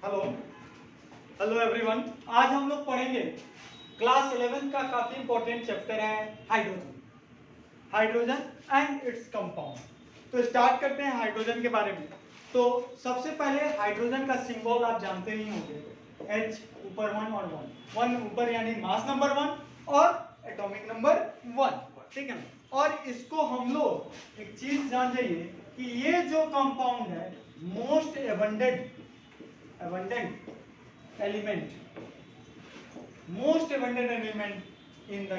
Hello hello everyone. आज हम लोग पढ़ेंगे क्लास 11 का काफी इंपॉर्टेंट चैप्टर है हाइड्रोजन एंड इट्स कंपाउंड। तो स्टार्ट करते हैं हाइड्रोजन के बारे में। तो सबसे पहले हाइड्रोजन का सिंबल आप जानते ही होंगे, H ऊपर 1 और 1 ऊपर यानी मास नंबर 1 और एटॉमिक नंबर 1, ठीक है ना। और इसको हम लोग एक चीज जान जाइए कि ये जो कंपाउंड है most abundant element in the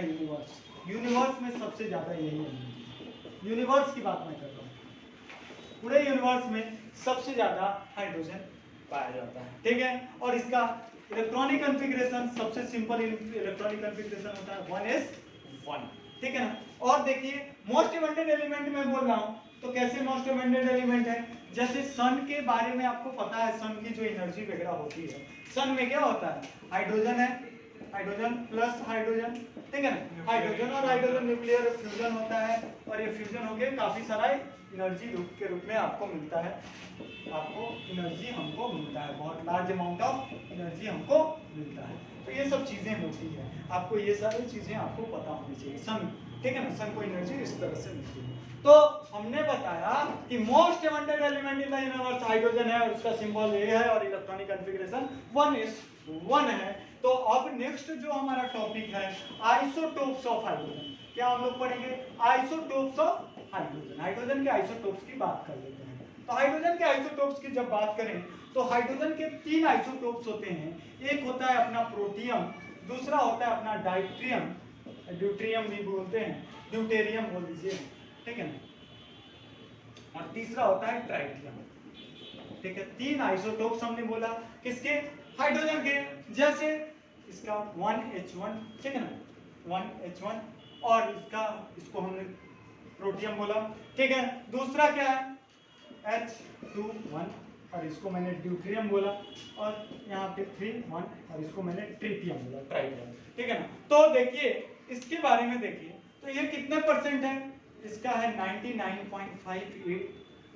universe में सबसे ज्यादा यही एलिमेंट, यूनिवर्स की बात मैं कर रहा हूँ, पूरे यूनिवर्स में सबसे ज्यादा हाइड्रोजन पाया जाता है, ठीक है। और इसका इलेक्ट्रॉनिक कॉन्फ़िगरेशन सबसे सिंपल इलेक्ट्रॉनिक कॉन्फ़िगरेशन होता है 1s1, ठीक है ना। और देखिए मोस्ट एबंडेंट एलिमेंट में बोल रहा हूँ तो कैसे मोस्ट एबंडेंट एलिमेंट है, जैसे सन के बारे में आपको पता है, सन की जो एनर्जी वगैरह होती है, सन में क्या होता है, हाइड्रोजन है, हाइड्रोजन प्लस हाइड्रोजन, ठीक है ना। हाइड्रोजन और हाइड्रोजन न्यूक्लियर फ्यूजन होता है और ये फ्यूजन होके काफी सारा एनर्जी के रूप में आपको मिलता है, आपको एनर्जी हमको मिलता है, बहुत लार्ज अमाउंट ऑफ एनर्जी हमको मिलता है। तो ये सब चीजें होती है, आपको ये सारी चीजें आपको पता होनी चाहिए। सन, ठीक है ना, सन को एनर्जी इस तरह से मिलती है। तो हमने बताया कि most abundant element in the universe hydrogen है और उसका सिंबल ए है और इलेक्ट्रॉनिक कॉन्फ़िगरेशन 1s1 है। तो अब नेक्स्ट जो हमारा टॉपिक है आइसोटोप्स ऑफ हाइड्रोजन, क्या हम लोग पढ़ेंगे आइसोटोप्स ऑफ हाइड्रोजन, हाइड्रोजन के आइसोटोप्स की बात कर लेते हैं। तो हाइड्रोजन के आइसोटोप्स की जब बात करें तो हाइड्रोजन के 3 आइसोटोप्स होते हैं। एक होता है अपना प्रोटियम, दूसरा होता है अपना डाइट्रियम, ड्यूट्रियम भी बोलते हैं, ड्यूटेरियम बोल दीजिए, ठीक है ना, और तीसरा होता है ट्राइटियम, ठीक है। 3 आइसोटोप्स हमने बोला किसके, हाइड्रोजन के, जैसे इसका 1h1, ठीक है ना, 1h1, और इसको हमने प्रोटियम बोला, ठीक है। दूसरा क्या है H21 और इसको मैंने ड्यूटेरियम बोला, और यहाँ पे 3 और इसको मैंने ट्रिटियम बोला, ट्राइटियम, ठीक है ना। तो देखिए इसके बारे में देखिए, तो ये कितने परसेंट है, इसका है 99.58,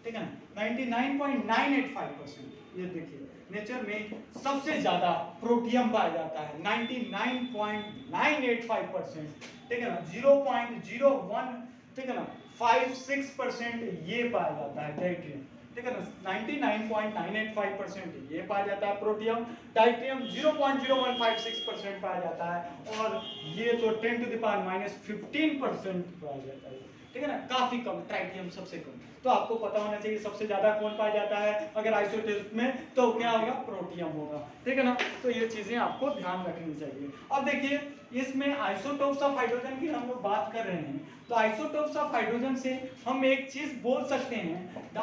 ठीक है ना, 99.985%। ये देखिए नेचर में सबसे ज्यादा प्रोटियम पाया जाता है 99.985%, ठीक है ना, 0.01, ठीक है ना, 56% ये पाया जाता है डाइट्रियम, ठीक है ना, 99.985% ये पाया जाता है प्रोटियम, डाइट्रियम 0.0156% पाया जाता है, और ये तो 10⁻⁻15% पाया जाता है, ठीक है ना, काफी कम, ट्राइटियम सबसे कम। तो आपको पता होना चाहिए सबसे ज्यादा कौन पाया जाता है अगर आइसोटोप में, तो क्या होगा, प्रोटियम होगा, ठीक है ना। तो ये चीजें आपको ध्यान रखनी चाहिए। अब देखिए इसमें आइसोटोप्स ऑफ हाइड्रोजन की हम लोग बात कर रहे हैं, तो आइसोटोप्स ऑफ हाइड्रोजन से हम एक चीज बोल सकते हैं, द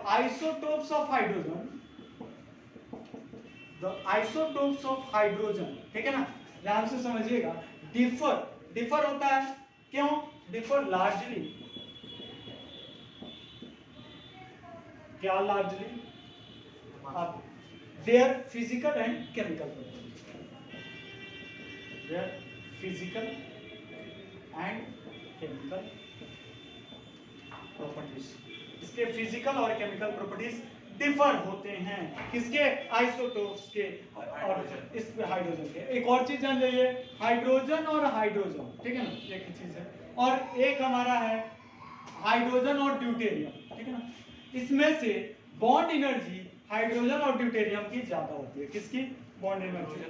आइसोटोप्स ऑफ हाइड्रोजन, ठीक है ना, ध्यान से समझिएगा, डिफर होता है, क्यों डिफर, लार्जली, क्या लार्जली, अब their physical and chemical properties, their physical and chemical properties, इसके फिजिकल और केमिकल प्रॉपर्टीज डिफर होते हैं, किसके, आइसोटोप्स के और इस हाइड्रोजन के। एक और चीज जान जाइए, हाइड्रोजन और हाइड्रोजन, ठीक है ना, एक ही चीज है, और एक हमारा है हाइड्रोजन और ड्यूटेरियम, ठीक है ना, इसमें से बॉन्ड एनर्जी हाइड्रोजन और ड्यूटेरियम की ज्यादा होती है, किसकी, बॉन्ड एनर्जी,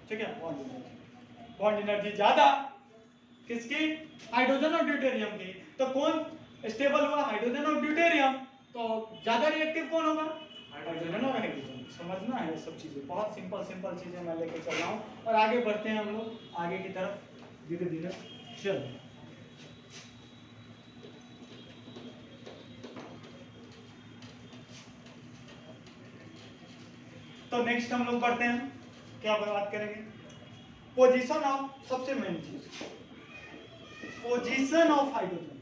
ठीक है, बॉन्ड एनर्जी ज्यादा किसकी, हाइड्रोजन और ड्यूटेरियम की। तो कौन स्टेबल हुआ, हाइड्रोजन और ड्यूटेरियम, तो ज्यादा रिएक्टिव कौन होगा, हाइड्रोजन और हाइड्रोजन। समझना है सब चीजें, बहुत सिंपल चीजें मैं लेके चल रहा हूँ, और आगे बढ़ते हैं हम लोग आगे की तरफ धीरे धीरे चल। तो नेक्स्ट हम लोग बढ़ते हैं, क्या बात करेंगे, पोजीशन ऑफ, सबसे मेन चीज पोजीशन ऑफ हाइड्रोजन,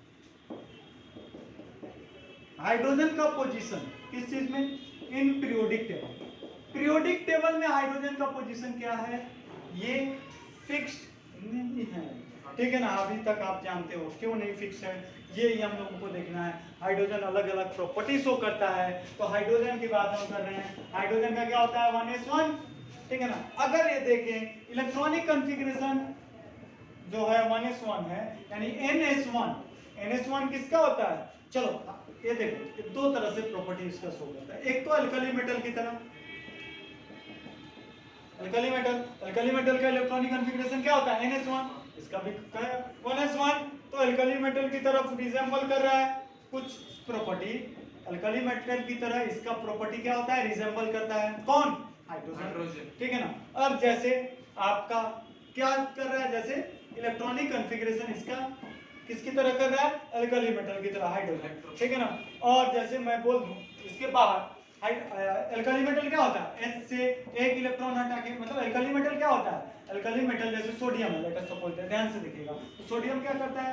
हाइड्रोजन का पोजीशन किस चीज में, in periodic table, periodic table में हाइड्रोजन का पोजीशन क्या है, ये फिक्स्ड नहीं है, ठीक है ना। अभी तक आप जानते हो क्यों नहीं फिक्स है, ये ही हम लोगों को देखना है। हाइड्रोजन अलग अलग प्रॉपर्टी शो करता है। तो हाइड्रोजन की बात हम कर रहे हैं। हाइड्रोजन का क्या होता है 1s1, ठीक है ना। अगर ये देखें इलेक्ट्रॉनिक कॉन्फ़िगरेशन जो है 1s1 है, यानी NS1 किसका होता है? चलो ये देखो, दो तरह से प्रॉपर्टी इसका शो करता है। एक तो अल्कली मेटल की तरह, अल्कली मेटल का इलेक्ट्रॉनिक कॉन्फ़िगरेशन क्या होता है? NS1। इसका भी 1s1 तो अल्कली मेटल की तरफ रिजेंबल कर रहा है कुछ प्रॉपर्टी। अल्कली मेटल की तरह इसका प्रॉपर्टी क्या होता है? रिजेंबल करता है कौन? हाइड्रोजन, ठीक है ना। अब जैसे आपका क्या कर रहा है, जैसे इलेक्ट्रॉनिक कॉन्फ़िगरेशन इसका किसकी तरह कर रहा है? अल्कली मेटल की तरह, हाइड्रोजन, ठीक है ना। और जैसे मैं बोल दूं इसके बाहर अल्कली मेटल क्या होता है? H से एक इलेक्ट्रॉन हटा के, मतलब अल्कली मेटल क्या होता है? अल्कली मेटल जैसे सोडियम है, लेट अस सपोज, ध्यान से देखिएगा, तो सोडियम क्या करता है?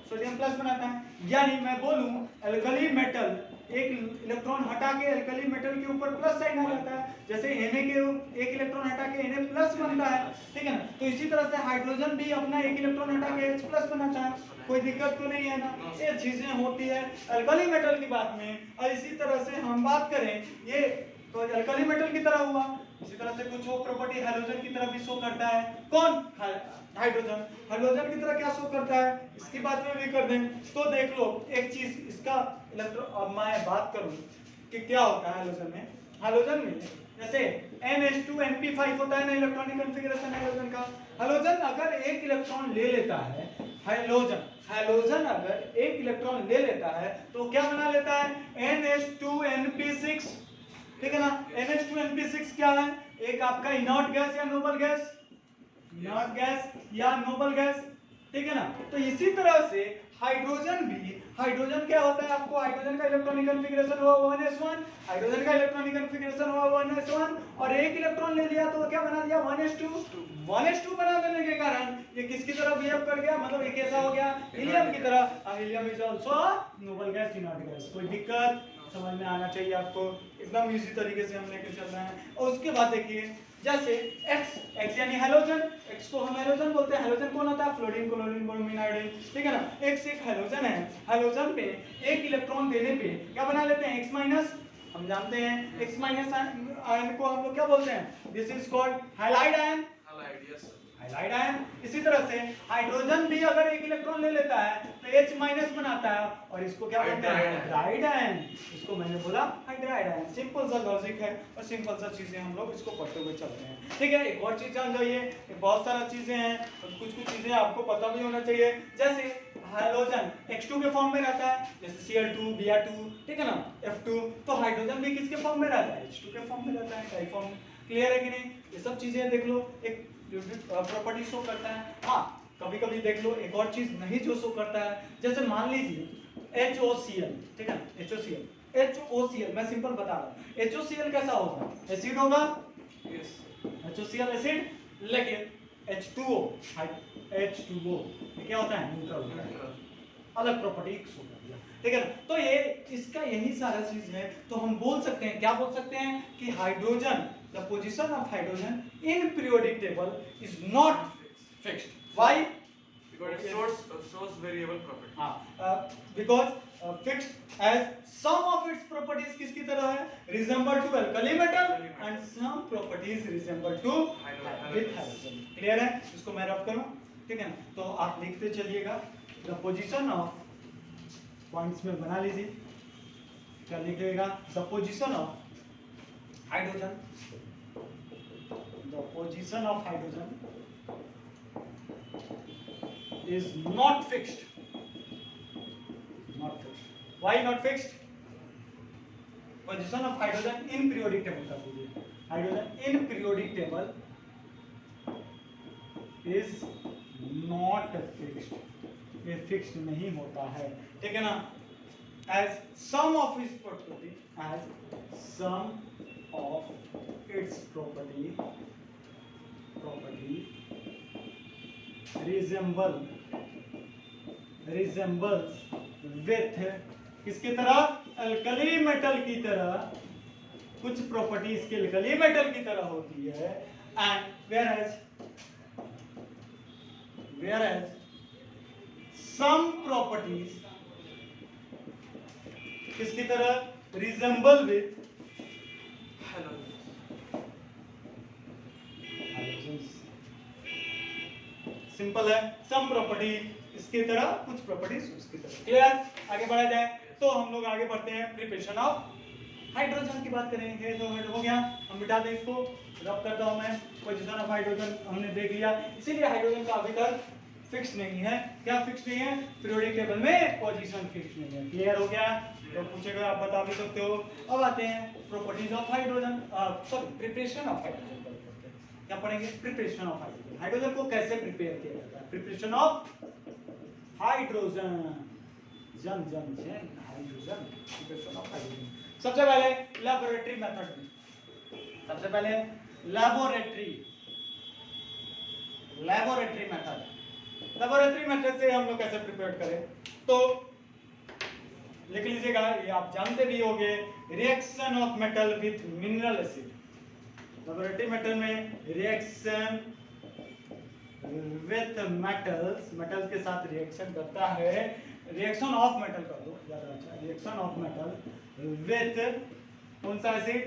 सोडियम प्लस बनाता है। यानी मैं बोलूं अल्कली मेटल एक इलेक्ट्रॉन हटा के अल्कली मेटल के ऊपर प्लस साइन आ जाता है, जैसे Na के एक इलेक्ट्रॉन हटा के Na प्लस बनता है, ठीक है ना। तो इसी तरह से हाइड्रोजन भी अपना एक इलेक्ट्रॉन हटा के H प्लस बनाता है। कोई दिक्कत तो नहीं है ना, ये चीजें होती है अल्कली मेटल की बात में। और इसी तरह से हम बात करें, ये तो अल्कली मेटल की तरह हुआ। इसी तरह से कुछ और प्रॉपर्टी हाइड्रोजन की तरह भी शो करता है। कौन? हाइड्रोजन की तरह क्या शो करता है, इसकी बात में भी कर दें तो देख लो एक चीज इसका अब मैं बात करूं कि क्या होता है हाइड्रोजन में जैसे NH2NP5 होता है ना इलेक्ट्रॉनिक कॉन्फ़िगरेशन हाइड्रोजन का। हाइड्रोजन अगर एक इलेक्ट्रॉन ले लेता है, हाइड्रोजन अगर एक इलेक्ट्रॉन ले लेता है तो क्या बना लेता है? NH2NP6, ठीक है ना। NH2NP6 क्या है? एक आपका इनर्ट गैस या नोबल गैस, इनर्ट गैस या नोबल गैस, ठीक है ना। तो इसी तरह से हाइड्रोजन क्या होता है? आपको हाइड्रोजन का इलेक्ट्रॉनिक कॉन्फ़िगरेशन हुआ 1s1, हाइड्रोजन का इलेक्ट्रॉनिक कॉन्फ़िगरेशन हुआ 1s1 और एक इलेक्ट्रॉन ले लिया तो क्या बना दिया? 1s2 बना देने के कारण ये किसकी तरह बिहेव कर गया, मतलब ये कैसा हो गया? हीलियम की तरह। Helium is also noble gas, inert gas. कोई दिक्कत समझ में आना चाहिए आपको, एकदम इसी तरीके से हम लेके चल रहे हैं। और उसके बाद देखिए जैसे X यानी हैलोजन, X को हम हैलोजन बोलते हैं। हैलोजन कौन होता है? फ्लोरीन, क्लोरीन, ब्रोमीन, आयोडीन, ठीक है ना। X एक हैलोजन है। हैलोजन पे एक इलेक्ट्रॉन देने पे क्या बना लेते हैं? X minus. हम जानते हैं X माइनस आयन को हम लोग क्या बोलते हैं? This is called halide ion, halide ion. इसी तरह से हाइड्रोजन भी अगर एक इलेक्ट्रॉन ले लेता है तो H माइनस बनाता है और इसको क्या बोलते हैं? Hydride ion. इसको मैंने बोला हाइड्राइड आयन। सिंपल सा लॉजिक है और सिंपल सा चीजें हम लोग इसको पढ़ते हुए चलते हैं, ठीक है। एक और चीज जान जाइए, बहुत सारा चीजें हैं और कुछ चीजें आपको पता भी होना चाहिए। जैसे हाइड्रोजन H2 के फॉर्म में रहता है, जैसे Cl2, Br2, ठीक है ना, F2। तो हाइड्रोजन भी किसके फॉर्म में रहता है? H2 के फॉर्म में रहता है, डाई फॉर्म। क्लियर है कि नहीं? ये सब चीजें देख लो, एक प्रॉपर्टी शो करता है। हाँ, कभी कभी देख लो एक और चीज नहीं जो शो करता है, जैसे मान लीजिए HOCl, ठीक है, HOCl मैं सिंपल बता रहा हूँ। HOCl कैसा होगा? एसिड होगा, यस, HOCl एसिड, लेकिन H2O ये क्या होता है? न्यूट्रल होता है, अलग प्रॉपर्टी शो कर दिया, ठीक है ना। तो ये इसका यही सारा चीज है। तो हम बोल सकते हैं, क्या बोल सकते हैं कि hydrogen, the position of hydrogen in periodic table is not fixed. Why? Because it shows variable property. Because fixed as some of its properties किसकी तरह है? Resemble to alkali metal and some properties resemble to with halogen. Clear है? इसको मैं rough करूं, ठीक है ना। तो आप लिखते चलिएगा the position of, पॉइंट्स में बना लीजिए, क्या लिखिएगा? the position of hydrogen, the position of hydrogen is not fixed. Not fixed. Why not fixed? Position of hydrogen in periodic table कर दीजिए। Hydrogen in periodic table is not fixed. ये fixed नहीं होता है, ठीक है ना। As some of its property, as some of its property resembles with किसकी तरह? अल्कली मेटल की तरह। कुछ प्रॉपर्टी इसके अल्कली मेटल की तरह होती है। एंड whereas some properties किसकी तरह रिजेंबल विथ सिंपल है, सम प्रॉपर्टी इसकी तरह, कुछ प्रॉपर्टीज उसकी तरह। क्लियर? आगे बढ़ा जाए तो हम लोग आगे बढ़ते हैं प्रिपरेशन ऑफ हाइड्रोजन की बात करेंगे। तो हो गया, हम मिटा दें इसको, रब करता हूं मैं। पोजीशन ऑफ हाइड्रोजन हमने देख लिया, इसीलिए हाइड्रोजन का अभी तक फिक्स नहीं है। क्या फिक्स नहीं है? पीरियोडिक टेबल में पोजीशन फिक्स नहीं है। क्लियर हो गया? तो पूछेगा, आप बता भी सकते हो। अब आते हैं properties of hydrogen, sorry preparation of hydrogen. क्या पढ़ेंगे? Preparation of hydrogen. हाइड्रोजन को कैसे प्रिपेयर किया जाता है? प्रिपरेशन ऑफ हाइड्रोजन, जन जन जन हाइड्रोजन, प्रिपरेशन ऑफ हाइड्रोजन। सबसे पहले लैबोरेटरी मेथड में, सबसे पहले लैबोरेटरी मेथड से हम लोग कैसे प्रिपेयर करें, तो लिख लीजिएगा, ये आप जानते भी होंगे, reaction of metal with mineral acid. Laboratory method में रिएक्शन विथ मेटल्स के साथ रिएक्शन करता है। रिएक्शन ऑफ मेटल कर दो ज्यादा अच्छा, रिएक्शन ऑफ मेटल विथ कौन सा एसिड?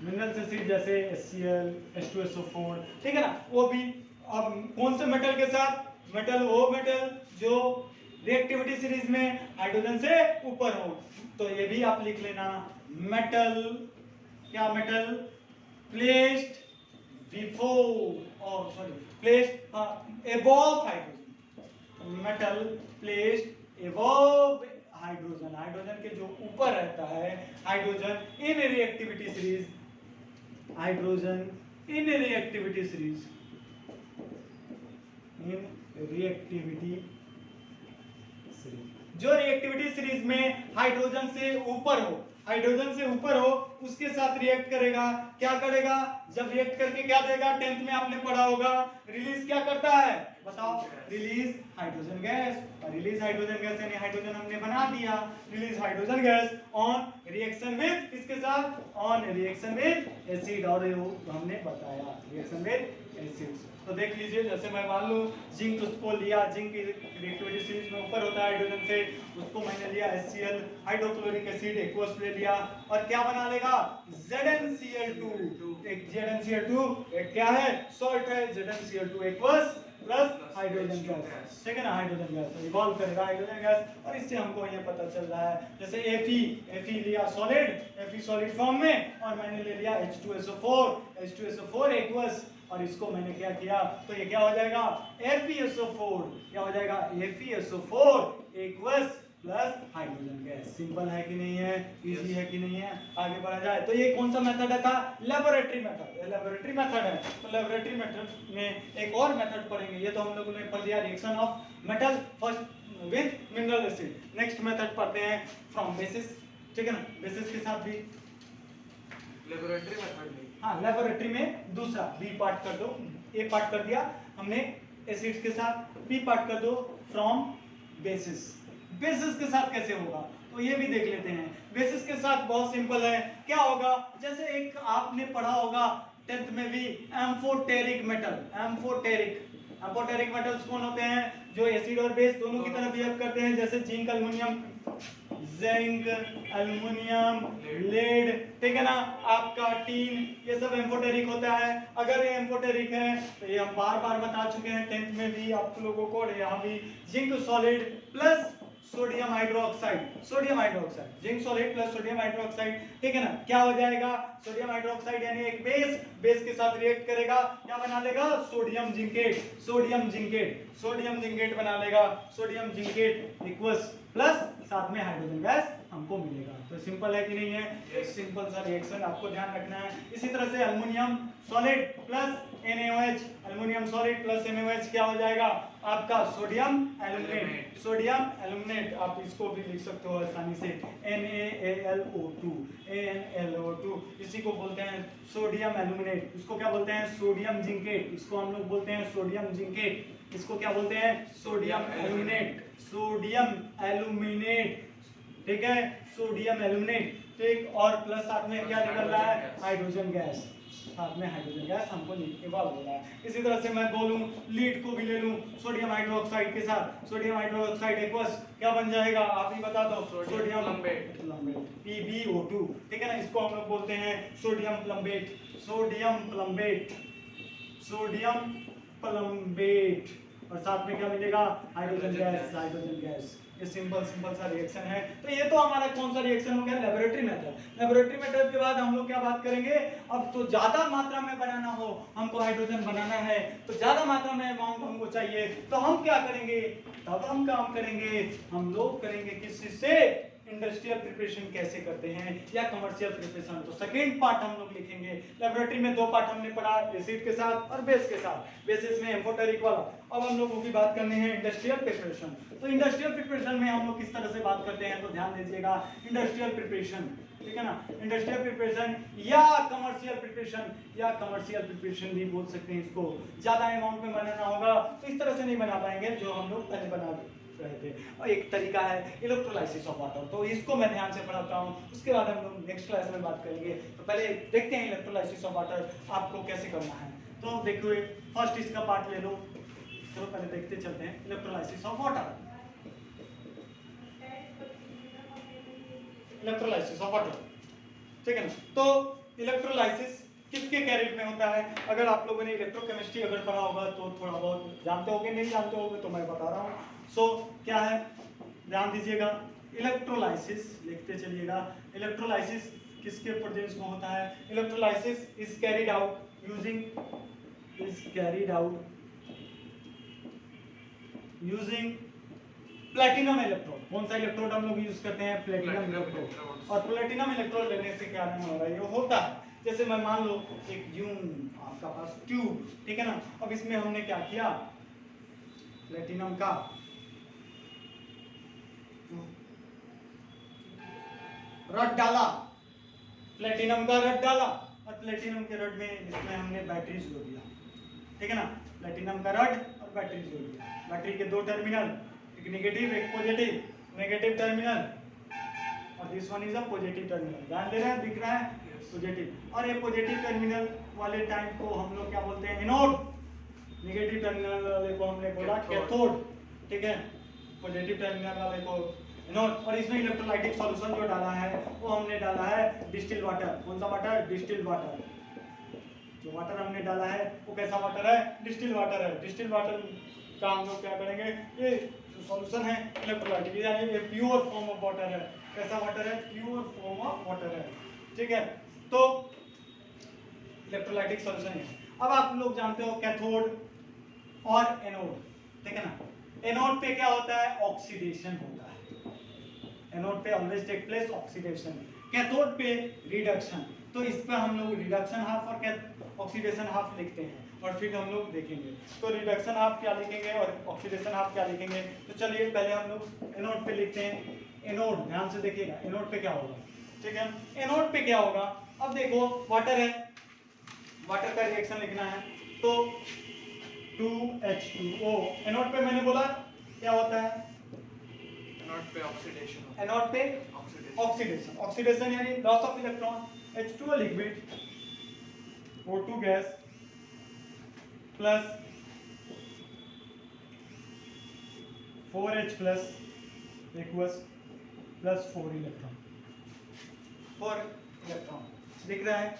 मिनरल्स एसिड जैसे HCl, H2SO4, ठीक है ना। वो भी अब कौन से मेटल के साथ? वो मेटल जो रिएक्टिविटी सीरीज में हाइड्रोजन से ऊपर हो। तो ये भी आप लिख लेना, metal placed above hydrogen, metal placed above hydrogen, hydrogen के जो ऊपर रहता है। हाइड्रोजन इन रिएक्टिविटी सीरीज, जो रिएक्टिविटी सीरीज में हाइड्रोजन से ऊपर हो, उसके साथ रिएक्ट करेगा। क्या करेगा? जब रिएक्ट करके क्या देगा? 10th में आपने पढ़ा होगा, रिलीज क्या करता है? बताओ। रिलीज हाइड्रोजन गैस, और रिलीज हाइड्रोजन गैस यानी हाइड्रोजन हमने बना दिया। Release hydrogen gas on reaction with, किसके साथ? ऑन रिएक्शन विद एसिड, और हमने बताया रिएक्शन विद एसिड्स। तो देख लीजिए, जैसे मैं मान लूं जिंक उसको लिया, जिंक रिएक्टिविटी सीरीज में ऊपर होता है हाइड्रोजन से, उसको मैंने लिया HCl हाइड्रोक्लोरिक एसिड एक्वस ले लिया, और क्या बना लेगा? ZnCl2। एक ZnCl2 एक क्या है? सॉल्ट है। ZnCl2 aqueous plus hydrogen gas, ठीक है ना। हाइड्रोजन गैस इवॉल्व करेगा हाइड्रोजन गैस, और इससे हमको ये पता चल रहा है, जैसे Fe लिया सॉलिड फॉर्म में, और मैंने ले लिया H2SO4 एक्वस, और इसको मैंने क्या किया, तो ये क्या हो जाएगा? FeSO4, क्या हो जाएगा? FeSO4 aqueous plus hydrogen gas. Simple है कि नहीं है? इजी है कि नहीं है? आगे बढ़ा जाए तो ये कौन सा मेथड था? लेबोरेटरी मेथड है। तो लेबोरेटरी मेथड में एक और मेथड पढ़ेंगे। ये तो हम लोगों ने पढ़ लिया reaction of metal first with mineral acid. Next method पढ़ते हैं फ्रॉम बेसिस, ठीक है ना। बेसिस के साथ भी लेबोरेटरी मेथड में, हाँ लेबोरेटरी में दूसरा बी पार्ट कर दो, ए पार्ट कर दिया हमने एसिड्स के साथ, बी पार्ट कर दो फ्रॉम बेसिस। बेसिस के साथ कैसे होगा तो ये भी देख लेते हैं। बेसिस के साथ बहुत सिंपल है, क्या होगा? जैसे एक आपने पढ़ा होगा 10th में भी एम्फोटेरिक मेटल्स कौन होते हैं? जो एसिड और बेस दोनों की तरह बिहेव करते हैं, जैसे जिंक एल्युमिनियम लेड, ठीक है ना, आपका टीन, ये सब एम्फोटेरिक होता है। अगर ये एम्फोटेरिक है तो ये हम बार बार बता चुके हैं 10th में भी आप लोगों को, और यहाँ भी zinc solid plus sodium hydroxide, zinc solid plus sodium hydroxide, ठीक है ना। क्या हो जाएगा? सोडियम हाइड्रोक्साइड यानी एक बेस के साथ रिएक्ट करेगा, क्या बना लेगा? सोडियम जिंकेट बना लेगा। सोडियम जिंकेट इक्वल्स प्लस साथ में हाइड्रोजन गैस हमको मिलेगा। तो सिंपल है कि नहीं है? एक सिंपल सा रिएक्शन आपको ध्यान रखना है। इसी तरह से एल्युमिनियम सॉलिड प्लस NaOH, क्या हो जाएगा? आपका सोडियम एल्युमिनेट, आप इसको भी लिख सकते हो आसानी से NaAlO2, इसी को बोलते हैं सोडियम एल्युमिनेट। इसको क्या बोलते हैं? Sodium zincate. इसको हम लोग बोलते हैं सोडियम जिंकेट। इसको क्या बोलते हैं? सोडियम एल्युमिनेट, ठीक है, सोडियम एल्यूमिनेट, ठीक, और प्लस साथ में क्या निकल रहा है, हाइड्रोजन गैस, साथ में हाइड्रोजन गैस हमको इवॉल्व हो रहा है। इसी तरह से मैं बोलूं लीड को भी ले लूं सोडियम हाइड्रोक्साइड के साथ, सोडियम हाइड्रोक्साइड एक्वस क्या बन जाएगा, आप ही बता दो, सोडियम प्लम्बेट, PbO2, ठीक है ना, इसको हम लोग बोलते हैं sodium plumbate, sodium plumbate, sodium plumbate, और साथ में क्या मिलेगा, हाइड्रोजन गैस, हाइड्रोजन गैस। ये सिंपल सा रिएक्शन है। तो ये तो हमारा कौन सा रिएक्शन हो गया, लेबोरेटरी मेथड। लेबोरेटरी मेथड के बाद हम लोग क्या बात करेंगे, अब तो ज्यादा मात्रा में बनाना हो, हमको हाइड्रोजन बनाना है, तो ज्यादा मात्रा में अमाउंट हमको चाहिए, तो हम क्या करेंगे, तब हम काम करेंगे, हम लोग करेंगे किसी से इंडस्ट्रियल प्रिपरेशन कैसे करते हैं या कमर्शियल प्रिपरेशन। तो सेकेंड पार्ट हम लोग लिखेंगे। लेबोरेटरी में 2 पार्ट हमने पढ़ा, एसिड के साथ और बेस के साथ, बेसिस में एम्फोटेरिक वाला। अब हम लोगों की बात करनी है इंडस्ट्रियल प्रिपरेशन। तो इंडस्ट्रियल प्रिपरेशन में हम लोग किस तरह से बात करते हैं, तो ध्यान दीजिएगा, इंडस्ट्रियल प्रिपरेशन, ठीक है ना, इंडस्ट्रियल प्रिपरेशन या कमर्शियल प्रिपरेशन, या कमर्शियल प्रिपरेशन भी बोल सकते हैं इसको। ज्यादा अमाउंट में बनाना होगा तो इस तरह से नहीं बना पाएंगे जो हम लोग पहले बना रहे थे। और एक तरीका है इलेक्ट्रोलाइसिस ऑफ वाटर, तो इसको मैं ध्यान से पढ़ाता हूँ, उसके बाद हम लोग नेक्स्ट क्लास में बात करेंगे। तो पहले देखते हैं इलेक्ट्रोलाइसिस ऑफ वाटर आपको कैसे करना है। तो देखो फर्स्ट इसका पार्ट ले लो, चलो पहले देखते चलते हैं electrolysis of water. Electrolysis of water, ठीक है ना। तो इलेक्ट्रोलाइसिस किसके कैरियर में होता है, अगर आप लोगों ने इलेक्ट्रोकेमिस्ट्री अगर पढ़ा होगा तो थोड़ा बहुत जानते होंगे, नहीं जानते होंगे तो मैं बता रहा हूँ। सो क्या है, ध्यान दीजिएगा, इलेक्ट्रोलाइसिस लिखते चलिएगा। इलेक्ट्रोलाइसिस किसके प्रेजेंस में होता है, electrolysis is carried out using platinum electrode. कौन सा इलेक्ट्रोड हम लोग यूज करते हैं, प्लैटिनम इलेक्ट्रोड। और प्लैटिनम इलेक्ट्रोड लेने से क्या नहीं होगा, ये होता है जैसे मैं मान लो एक आपका पास ट्यूब, ठीक है ना, अब इसमें हमने क्या किया, प्लैटिनम का रड डाला, प्लैटिनम का रड डाला, और प्लैटिनम के रड में इसमें हमने बैटरी जोड़ दिया, ठीक है ना, प्लैटिनम का रड और बैटरी जोड़ दिया। बैटरी के 2 टर्मिनल, एक नेगेटिव एक पॉजिटिव, नेगेटिव टर्मिनल और this one is a positive terminal. ध्यान दे रहे हैं, दिख रहा है पॉजिटिव, और ये पॉजिटिव टर्मिनल वाले टाइप को हम लोग क्या बोलते हैं, एनोड। नेगेटिव टर्मिनल वाले को हमने बोला कैथोड, ठीक है, पॉजिटिव टर्मिनल वाले को एनोड। और इसमें इलेक्ट्रोलाइटिक सॉल्यूशन जो डाला है वो हमने डाला है डिस्टिल्ड वाटर। कौन सा वाटर, डिस्टिल्ड वाटर। जो वाटर हमने डाला है वो कैसा वाटर है, डिस्टिल्ड वाटर है। डिस्टिल्ड वाटर का हम लोग क्या करेंगे, ये जो सॉल्यूशन है इलेक्ट्रोलाइटिक, यानी ये प्योर फॉर्म ऑफ वाटर है। कैसा वाटर है, प्योर फॉर्म ऑफ वाटर है, ठीक है। तो इलेक्ट्रोलाइटिक सॉल्यूशन है। अब आप लोग जानते हो कैथोड और एनोड, ठीक है ना। एनोड पे क्या होता है, ऑक्सीडेशन होता है। एनोड पे always take place oxidation, cathode पे रिडक्शन। तो इस पे हम लोग रिडक्शन हाफ और ऑक्सीडेशन हाफ लिखते हैं, और फिर हम लोग देखेंगे तो रिडक्शन हाफ क्या लिखेंगे और ऑक्सीडेशन हाफ क्या लिखेंगे। तो चलिए पहले हम लोग एनोड पे लिखते हैं। एनोड ध्यान से देखिएगा, एनोड पे क्या होगा, ठीक है। एनोड पे क्या होगा, अब देखो वाटर है, वाटर का रिएक्शन लिखना है, तो 2H2O। एनोड पे मैंने बोला क्या होता है, एनोड पे ऑक्सीडेशन, एनोड पे ऑक्सीडेशन। ऑक्सीडेशन यानी loss of electron. H2O liquid, O2 gas plus 4H plus aqueous plus 4 electron, 4 electron दिख रहा है।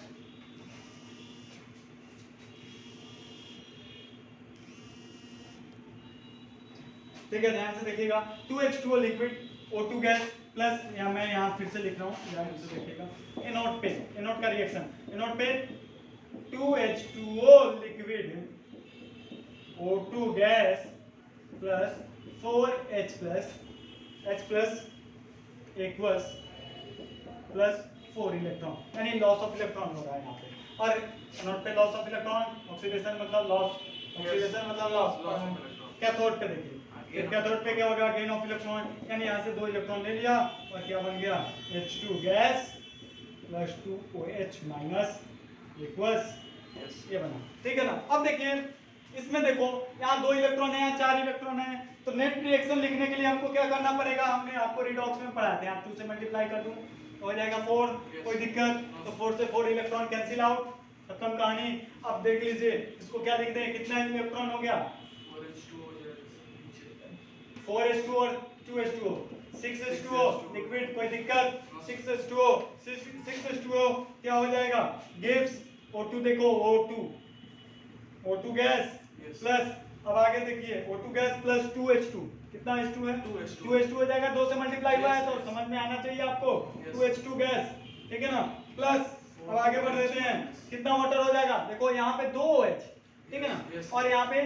ठीक है, ध्यान से देखिएगा, 2H2O liquid, O2 gas plus, या मैं यहाँ फिर से लिख रहा हूँ, ध्यान से देखिएगा, एनोड पे, एनोड का रिएक्शन, एनोड पे 2H2O liquid, O2 gas plus 4H plus H plus aqueous plus 4 electron, यानी लॉस ऑफ इलेक्ट्रॉन हो रहा है यहाँ पे। और एनोड पे लॉस ऑफ इलेक्ट्रॉन, ऑक्सीडेशन मतलब लॉस, ऑक्सीडेशन मतलब लॉस। कैथोड पे देखिए, कैथोड पे क्या होगा, गेन ऑफ इलेक्ट्रॉन, यानी यहाँ से 2 इलेक्ट्रॉन ले लिया और क्या बन गया, H2 gas plus 2OH minus equals, ये बना, ठीक है ना। अब देखिए इसमें देखो, यहाँ 2 इलेक्ट्रॉन है, यहाँ 4 इलेक्ट्रॉन है, तो तो नेट रिएक्शन लिखने के लिए हमको क्या करना पड़ेगा, हमने आपको रिडॉक्स में पढ़ाते हैं, आप 2 से मल्टीप्लाई कर दूं तो हो जाएगा 4, कोई दिक्कत, तो 4 से 4 इलेक्ट्रॉन कैंसिल आउट, खत्म कहानी। अब देख लीजिए इसको क्या लिखते हैं, कितना इलेक्ट्रॉन हो गया, 4H2 और 2H2O, 6H2O लिक्विड, कोई दिक्कत, 6H2O, 6H2O क्या हो जाएगा, गिव्स O2, देखो O2 गैस प्लस, अब आगे देखिए O2 गैस प्लस 2H2, कितना H2 है, 2H2 हो जाएगा, 2 से मल्टीप्लाई हुआ है तो समझ में आना चाहिए आपको, 2H2 गैस, ठीक है ना, प्लस अब आगे बढ़ देते हैं, कितना वाटर हो जाएगा, देखो यहाँ पे 2OH, ठीक है ना, और यहाँ पे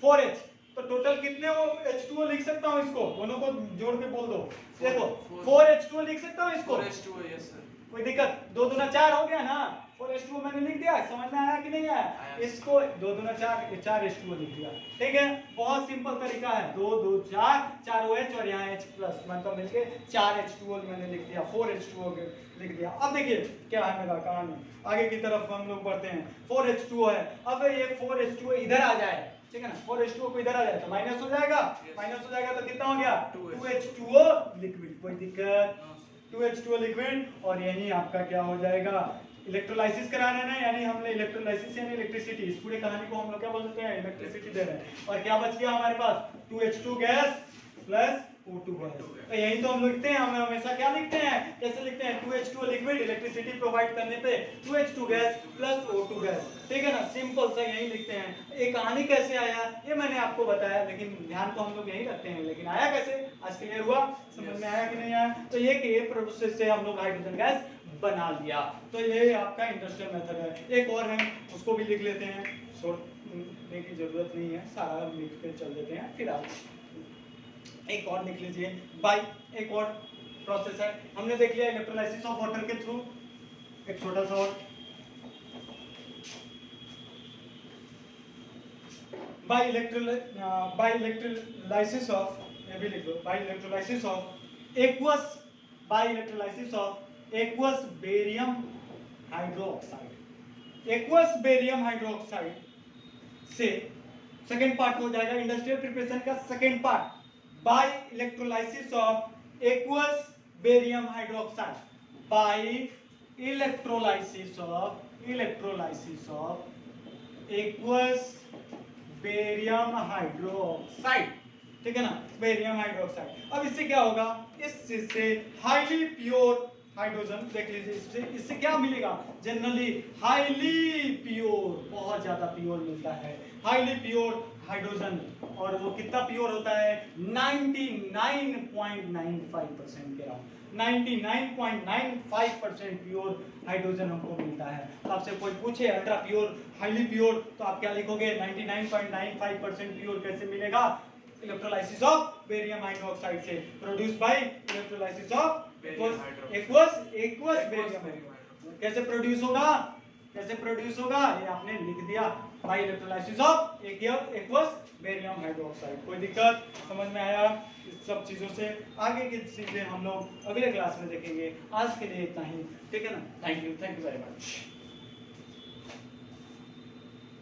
4H, तो टोटल कितने वो H2O लिख सकता हूँ, इसको दोनों को जोड़ के बोल दो, देखो 4H2O लिख सकता हूँ इसको, 4H2O, yes sir. कोई दिक्कत, 2 दूना 4 हो गया ना, 4H2O मैंने लिख दिया, समझ में आया कि नहीं आया, इसको 2 दूना 4H2O लिख दिया, ठीक है, बहुत सिंपल तरीका है, 2 2 4 OH और यहाँ H प्लस मतलब मिलके 4H2O मैंने लिख दिया, 4H2O लिख दिया। अब देखिए क्या है मेरा कहानी, आगे की तरफ हम लोग बढ़ते हैं, 4H2O है, अब ये 4H2O इधर आ जाए, ठीक है ना, 4H2O को इधर आ जाए तो माइनस हो जाएगा, माइनस हो जाएगा तो कितना हो गया, 2H2O लिक्विड, कोई दिक्कत, 2H2O लिक्विड, और यही आपका क्या हो जाएगा, इलेक्ट्रोलाइसिस कराना है ना, यानी हमने इलेक्ट्रोलाइसिस यानी इलेक्ट्रिसिटी, इस पूरे कहानी को हम लोग क्या बोलते हैं, इलेक्ट्रिसिटी दे रहे हैं, और क्या बच गया हमारे पास, 2H2 gas plus O2 gas, तो यही तो हम लिखते हैं, हम हमेशा क्या लिखते हैं, कैसे लिखते हैं, 2H2O लिक्विड इलेक्ट्रिसिटी प्रोवाइड करने पे 2H2 gas plus O2 gas, ठीक है ना, सिंपल सा यही लिखते हैं। ये कहानी कैसे आया ये मैंने आपको बताया, लेकिन ध्यान तो हम लोग यही रखते हैं, लेकिन आया कैसे, आज क्लियर हुआ, समझ में आया कि नहीं आया, तो ये कि प्रोसेस से हम लोग हाइड्रोजन गैस बना लिया, तो ये आपका इंडस्ट्रियल मेथड है। एक और है उसको भी लिख लेते हैं, छोड़ने की जरूरत नहीं है, सारा लिख के चल देते हैं, फिर आप एक और लिख लीजिए, बाय एक और प्रोसेस है, हमने देख लिया इलेक्ट्रोलाइसिस ऑफ वाटर के थ्रू, एक छोटा सा और बाय इलेक्ट्रोलाइसिस ऑफ, ये भी लिख लो, by electrolysis of aqueous barium hydroxide से सेकेंड पार्ट हो जाएगा इंडस्ट्रियल प्रिपरेशन का second part, by electrolysis of aqueous barium hydroxide, by electrolysis of aqueous barium hydroxide, ठीक है ना, बेरियम हाइड्रोक्साइड। अब इससे क्या होगा, इससे हाईली प्योर हाइड्रोजन, देख लीजिए इससे क्या मिलेगा, जनरली हाईली प्योर, बहुत ज्यादा प्योर मिलता है, हाईली प्योर हाइड्रोजन, और वो कितना प्योर होता है, 99.95% के अराउंड, 99.95% प्योर हाइड्रोजन हमको मिलता है। तो आपसे कोई पूछे अल्ट्रा प्योर, हाईली प्योर, तो आप क्या लिखोगे, 99.95% प्योर कैसे मिलेगा, इलेक्ट्रोलाइसिस ऑफ बेरियम हाइड्रोक्साइड से, produce by electrolysis of aqueous barium. कैसे प्रोड्यूस होगा, ये आपने लिख दिया, by electrolysis of aqueous barium hydroxide. कोई दिक्कत, समझ में आया, इस सब चीजों से आगे की चीजें हम लोग अगले क्लास में देखेंगे, आज के लिए इतना ही, ठीक है ना, थैंक यू वेरी मच।